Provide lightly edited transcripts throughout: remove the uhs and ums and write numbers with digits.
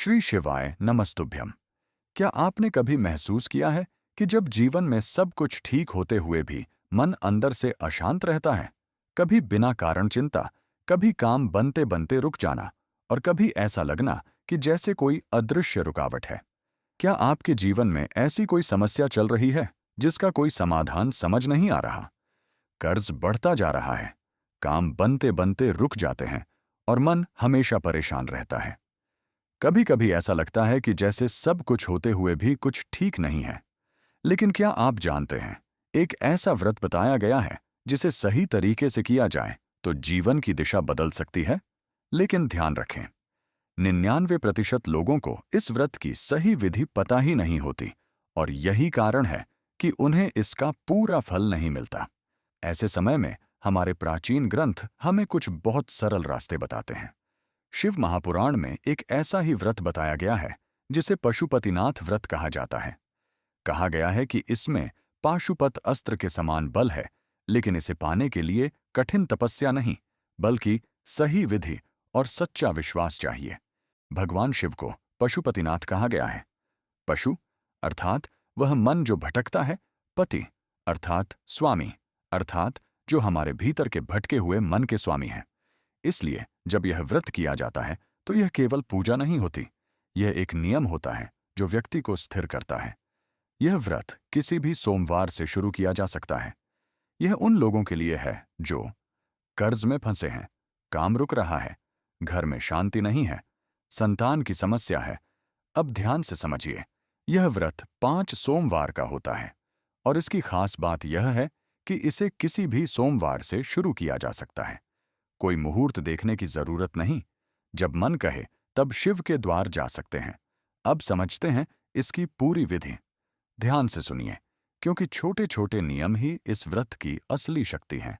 श्री शिवाय नमस्तुभ्यम। क्या आपने कभी महसूस किया है कि जब जीवन में सब कुछ ठीक होते हुए भी मन अंदर से अशांत रहता है? कभी बिना कारण चिंता, कभी काम बनते बनते रुक जाना और कभी ऐसा लगना कि जैसे कोई अदृश्य रुकावट है। क्या आपके जीवन में ऐसी कोई समस्या चल रही है जिसका कोई समाधान समझ नहीं आ रहा? कर्ज बढ़ता जा रहा है, काम बनते बनते रुक जाते हैं और मन हमेशा परेशान रहता है। कभी कभी ऐसा लगता है कि जैसे सब कुछ होते हुए भी कुछ ठीक नहीं है। लेकिन क्या आप जानते हैं, एक ऐसा व्रत बताया गया है जिसे सही तरीके से किया जाए तो जीवन की दिशा बदल सकती है। लेकिन ध्यान रखें, 99% लोगों को इस व्रत की सही विधि पता ही नहीं होती और यही कारण है कि उन्हें इसका पूरा फल नहीं मिलता। ऐसे समय में हमारे प्राचीन ग्रंथ हमें कुछ बहुत सरल रास्ते बताते हैं। शिव महापुराण में एक ऐसा ही व्रत बताया गया है जिसे पशुपतिनाथ व्रत कहा जाता है। कहा गया है कि इसमें पाशुपत अस्त्र के समान बल है, लेकिन इसे पाने के लिए कठिन तपस्या नहीं, बल्कि सही विधि और सच्चा विश्वास चाहिए। भगवान शिव को पशुपतिनाथ कहा गया है। पशु अर्थात वह मन जो भटकता है, पति अर्थात स्वामी अर्थात जो हमारे भीतर के भटके हुए मन के स्वामी हैं। इसलिए जब यह व्रत किया जाता है तो यह केवल पूजा नहीं होती, यह एक नियम होता है जो व्यक्ति को स्थिर करता है। यह व्रत किसी भी सोमवार से शुरू किया जा सकता है। यह उन लोगों के लिए है जो कर्ज में फंसे हैं, काम रुक रहा है, घर में शांति नहीं है, संतान की समस्या है। अब ध्यान से समझिए, यह व्रत 5 सोमवार का होता है और इसकी खास बात यह है कि इसे किसी भी सोमवार से शुरू किया जा सकता है। कोई मुहूर्त देखने की जरूरत नहीं, जब मन कहे तब शिव के द्वार जा सकते हैं। अब समझते हैं इसकी पूरी विधि। ध्यान से सुनिए, क्योंकि छोटे छोटे नियम ही इस व्रत की असली शक्ति हैं।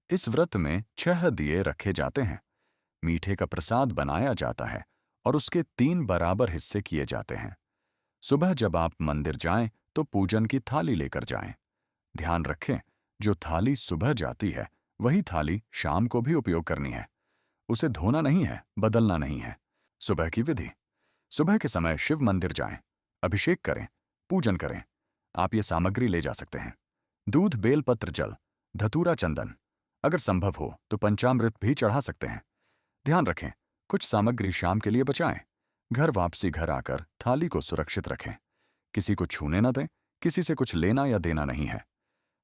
इस व्रत में 6 दिए रखे जाते हैं, मीठे का प्रसाद बनाया जाता है और उसके 3 बराबर हिस्से किए जाते हैं। सुबह जब आप मंदिर जाएं तो पूजन की थाली लेकर जाएं। ध्यान रखें, जो थाली सुबह जाती है वही थाली शाम को भी उपयोग करनी है। उसे धोना नहीं है, बदलना नहीं है। सुबह की विधि, सुबह के समय शिव मंदिर जाएं, अभिषेक करें, पूजन करें। आप ये सामग्री ले जा सकते हैं: दूध, बेलपत्र, जल, धतूरा, चंदन। अगर संभव हो तो पंचामृत भी चढ़ा सकते हैं। ध्यान रखें, कुछ सामग्री शाम के लिए बचाएं। घर वापसी घर आकर थाली को सुरक्षित रखें। किसी को छूने न दें, किसी से कुछ लेना या देना नहीं है।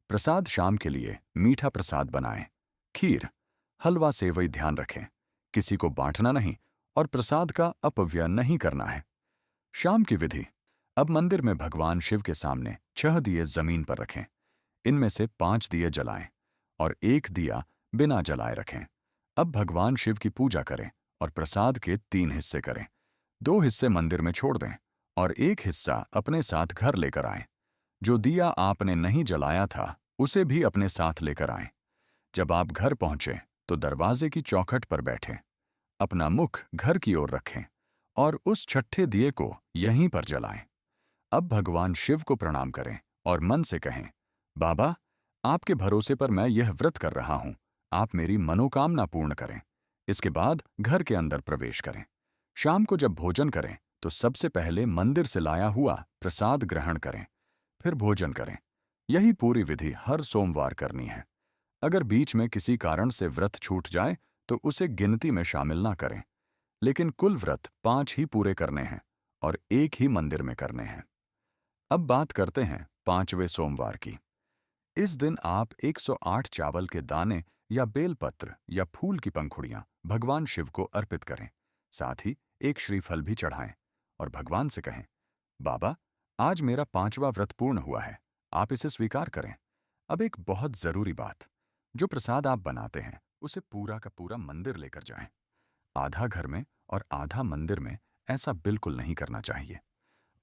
प्रसाद शाम के लिए मीठा प्रसाद बनाएं, खीर, हलवा, सेवई। ध्यान रखें, किसी को बांटना नहीं और प्रसाद का अपव्यय नहीं करना है। शाम की विधि, अब मंदिर में भगवान शिव के सामने 6 दिए जमीन पर रखें। इनमें से 5 दिए जलाएं और 1 दिया बिना जलाए रखें। अब भगवान शिव की पूजा करें और प्रसाद के 3 हिस्से करें। 2 हिस्से मंदिर में छोड़ दें और 1 हिस्सा अपने साथ घर लेकर आएं। जो दिया आपने नहीं जलाया था उसे भी अपने साथ लेकर आएं। जब आप घर पहुंचे तो दरवाजे की चौखट पर बैठें, अपना मुख घर की ओर रखें और उस छठे दिए को यहीं पर जलाएं। अब भगवान शिव को प्रणाम करें और मन से कहें, बाबा, आपके भरोसे पर मैं यह व्रत कर रहा हूं, आप मेरी मनोकामना पूर्ण करें। इसके बाद घर के अंदर प्रवेश करें। शाम को जब भोजन करें तो सबसे पहले मंदिर से लाया हुआ प्रसाद ग्रहण करें, फिर भोजन करें। यही पूरी विधि हर सोमवार करनी है। अगर बीच में किसी कारण से व्रत छूट जाए तो उसे गिनती में शामिल ना करें, लेकिन कुल व्रत 5 ही पूरे करने हैं और एक ही मंदिर में करने हैं। अब बात करते हैं 5वें सोमवार की। इस दिन आप 108 चावल के दाने या बेलपत्र या फूल की पंखुड़ियां भगवान शिव को अर्पित करें। साथ ही एक श्रीफल भी चढ़ाएं और भगवान से कहें, बाबा, आज मेरा 5वां व्रत पूर्ण हुआ है, आप इसे स्वीकार करें। अब एक बहुत जरूरी बात, जो प्रसाद आप बनाते हैं उसे पूरा का पूरा मंदिर लेकर जाएं। आधा घर में और आधा मंदिर में ऐसा बिल्कुल नहीं करना चाहिए।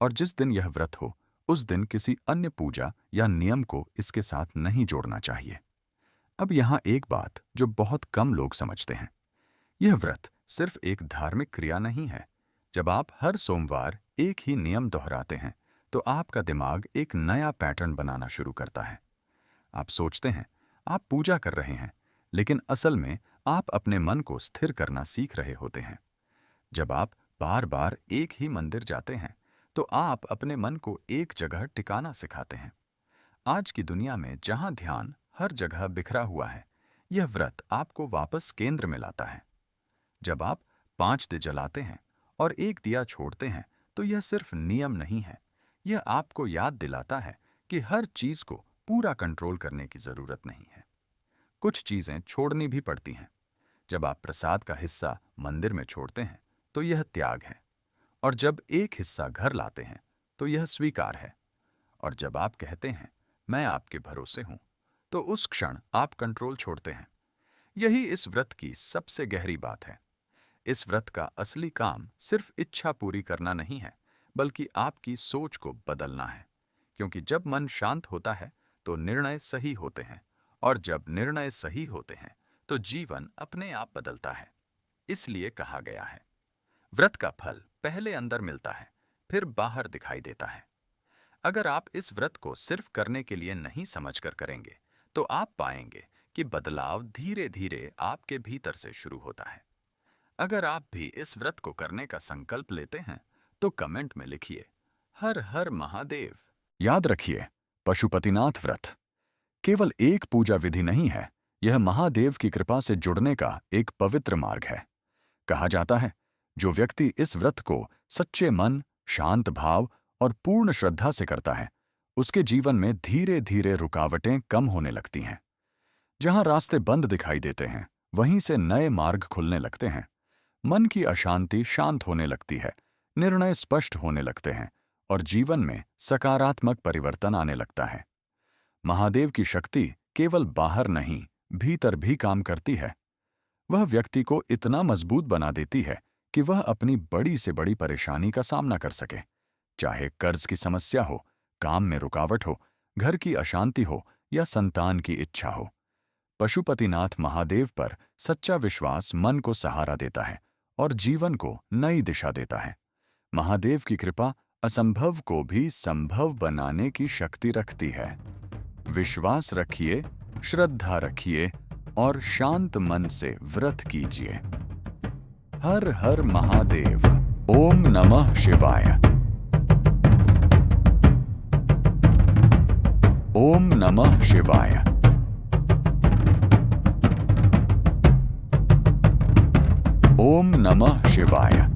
और जिस दिन यह व्रत हो उस दिन किसी अन्य पूजा या नियम को इसके साथ नहीं जोड़ना चाहिए। अब यहाँ एक बात जो बहुत कम लोग समझते हैं, यह व्रत सिर्फ एक धार्मिक क्रिया नहीं है। जब आप हर सोमवार एक ही नियम दोहराते हैं तो आपका दिमाग एक नया पैटर्न बनाना शुरू करता है। आप सोचते हैं आप पूजा कर रहे हैं, लेकिन असल में आप अपने मन को स्थिर करना सीख रहे होते हैं। जब आप बार बार एक ही मंदिर जाते हैं तो आप अपने मन को एक जगह टिकाना सिखाते हैं। आज की दुनिया में जहां ध्यान हर जगह बिखरा हुआ है, यह व्रत आपको वापस केंद्र में लाता है। जब आप 5 दिए जलाते हैं और एक दिया छोड़ते हैं, तो यह सिर्फ नियम नहीं है, यह आपको याद दिलाता है कि हर चीज को पूरा कंट्रोल करने की जरूरत नहीं है। कुछ चीजें छोड़नी भी पड़ती हैं। जब आप प्रसाद का हिस्सा मंदिर में छोड़ते हैं, तो यह त्याग है। और जब एक हिस्सा घर लाते हैं, तो यह स्वीकार है। और जब आप कहते हैं, मैं आपके भरोसे हूं, तो उस क्षण आप कंट्रोल छोड़ते हैं। यही इस व्रत की सबसे गहरी बात है। इस व्रत का असली काम सिर्फ इच्छा पूरी करना नहीं है, बल्कि आपकी सोच को बदलना है। क्योंकि जब मन शांत होता है, तो निर्णय सही होते हैं, और जब निर्णय सही होते हैं, तो जीवन अपने आप बदलता है। इसलिए कहा गया है, व्रत का फल पहले अंदर मिलता है, फिर बाहर दिखाई देता है। अगर आप इस व्रत को सिर्फ करने के लिए नहीं समझकर करेंगे, तो आप पाएंगे कि बदलाव धीरे धीरे आपके भीतर से शुरू होता है। अगर आप भी इस व्रत को करने का संकल्प लेते हैं, तो कमेंट में लिखिए, हर हर महादेव। याद रखिए, पशुपतिनाथ व्रत केवल एक पूजा विधि नहीं है, यह महादेव की कृपा से जुड़ने का एक पवित्र मार्ग है। कहा जाता है, जो व्यक्ति इस व्रत को सच्चे मन, शांत भाव और पूर्ण श्रद्धा से करता है, उसके जीवन में धीरे धीरे रुकावटें कम होने लगती हैं। जहां रास्ते बंद दिखाई देते हैं, वहीं से नए मार्ग खुलने लगते हैं। मन की अशांति शांत होने लगती है, निर्णय स्पष्ट होने लगते हैं, और जीवन में सकारात्मक परिवर्तन आने लगता है। महादेव की शक्ति केवल बाहर नहीं, भीतर भी काम करती है। वह व्यक्ति को इतना मजबूत बना देती है कि वह अपनी बड़ी से बड़ी परेशानी का सामना कर सके। चाहे कर्ज की समस्या हो, काम में रुकावट हो, घर की अशांति हो या संतान की इच्छा हो। पशुपतिनाथ महादेव पर सच्चा विश्वास मन को सहारा देता है और जीवन को नई दिशा देता है। महादेव की कृपा असंभव को भी संभव बनाने की शक्ति रखती है। विश्वास रखिए, श्रद्धा रखिए और शांत मन से व्रत कीजिए। हर हर महादेव। ओम नमः शिवाय। ओम नमः शिवाय। ओम नमः शिवाय।